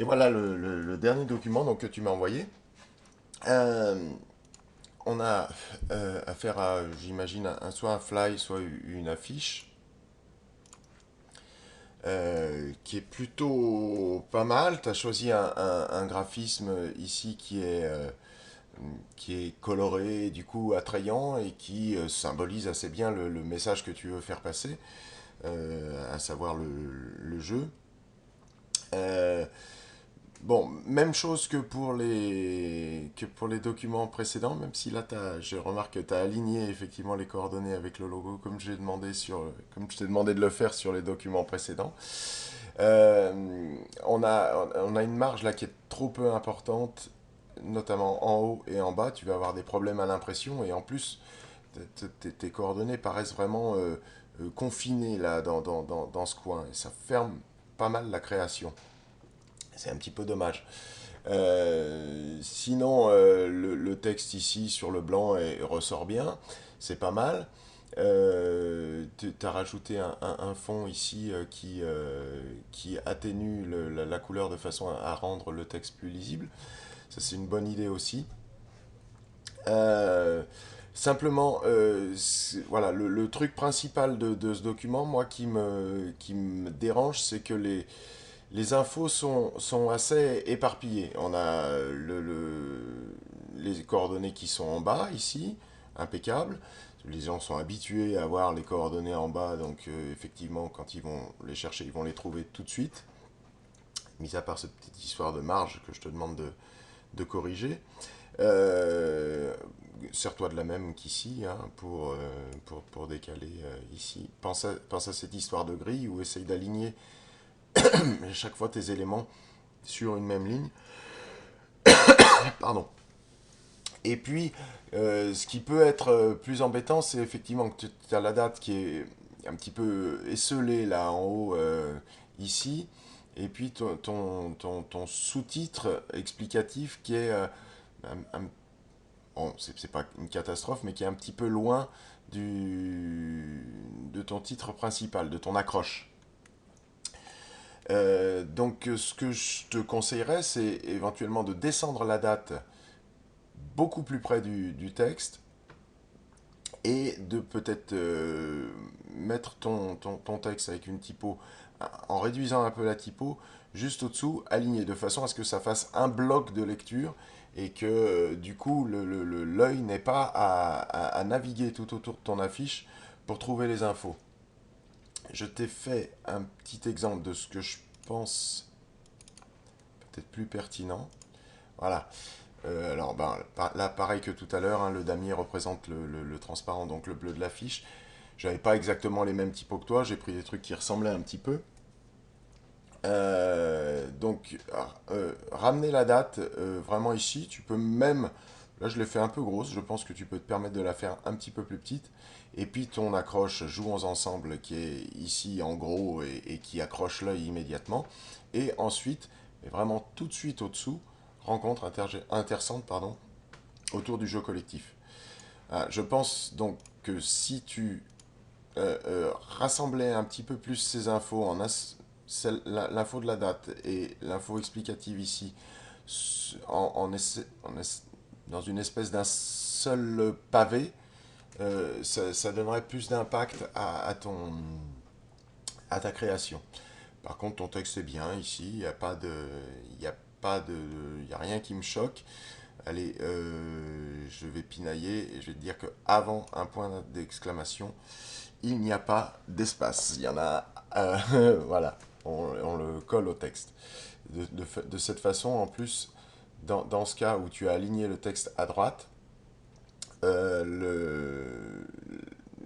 Et voilà le dernier document donc, que tu m'as envoyé. Euh, on a affaire à, j'imagine, soit un fly, soit une affiche, qui est plutôt pas mal. Tu as choisi un graphisme ici qui est coloré, et du coup attrayant, et qui symbolise assez bien le message que tu veux faire passer, à savoir le jeu. Euh, Bon, même chose que pour les documents précédents, même si là, je remarque que tu as aligné effectivement les coordonnées avec le logo comme je t'ai demandé de le faire sur les documents précédents. On a une marge là qui est trop peu importante, notamment en haut et en bas. Tu vas avoir des problèmes à l'impression et en plus, tes coordonnées paraissent vraiment confinées là dans ce coin et ça ferme pas mal la création. C'est un petit peu dommage. Sinon, le texte ici sur le blanc ressort bien, c'est pas mal. Tu as rajouté un fond ici qui atténue la couleur de façon à rendre le texte plus lisible. Ça, c'est une bonne idée aussi. Euh, Simplement, voilà, le truc principal de ce document, moi, qui me dérange, c'est que les infos sont assez éparpillées. On a les coordonnées qui sont en bas, ici, impeccable. Les gens sont habitués à voir les coordonnées en bas, donc effectivement, quand ils vont les chercher, ils vont les trouver tout de suite. Mis à part cette petite histoire de marge que je te demande de corriger. Euh, Sers-toi de la même qu'ici, hein, pour décaler ici. Pense à cette histoire de grille ou essaye d'aligner chaque fois tes éléments sur une même ligne. Pardon. Et puis, ce qui peut être plus embêtant, c'est effectivement que tu as la date qui est un petit peu esselée là en haut, ici, et puis ton sous-titre explicatif qui est, bon, c'est pas une catastrophe, mais qui est un petit peu loin de ton titre principal, de ton accroche. Donc, ce que je te conseillerais, c'est éventuellement de descendre la date beaucoup plus près du texte et de peut-être mettre ton texte avec une typo en réduisant un peu la typo juste au-dessous, aligné de façon à ce que ça fasse un bloc de lecture et que du coup l'œil n'ait pas à naviguer tout autour de ton affiche pour trouver les infos. Je t'ai fait un petit exemple de ce que je pense peut-être plus pertinent. Voilà. Alors, ben, là, pareil que tout à l'heure, hein, le damier représente le transparent, donc le bleu de l'affiche. J'avais pas exactement les mêmes typos que toi, j'ai pris des trucs qui ressemblaient un petit peu. Donc, ramener la date vraiment ici, tu peux même, là je l'ai fait un peu grosse, je pense que tu peux te permettre de la faire un petit peu plus petite. Et puis ton accroche Jouons ensemble qui est ici en gros et qui accroche l'œil immédiatement. Et ensuite, et vraiment tout de suite au-dessous, rencontre intéressante pardon, autour du jeu collectif. Je pense donc que si tu rassemblais un petit peu plus ces infos l'info de la date et l'info explicative ici dans une espèce d'un seul pavé, ça donnerait plus d'impact à ta création. Par contre, ton texte est bien ici, il n'y a pas de, il y a pas de, il y a rien qui me choque. Allez, je vais pinailler et je vais te dire que avant un point d'exclamation, il n'y a pas d'espace. Il y en a, voilà, on le colle au texte. De cette façon, en plus, dans ce cas où tu as aligné le texte à droite, euh, le,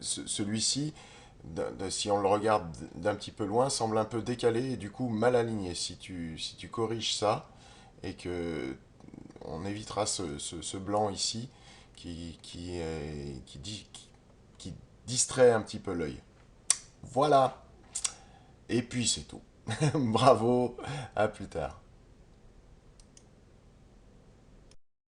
celui-ci, si on le regarde d'un petit peu loin, semble un peu décalé et du coup mal aligné. Si tu corriges ça et que on évitera ce blanc ici qui distrait un petit peu l'œil. Voilà. Et puis c'est tout. Bravo, à plus tard.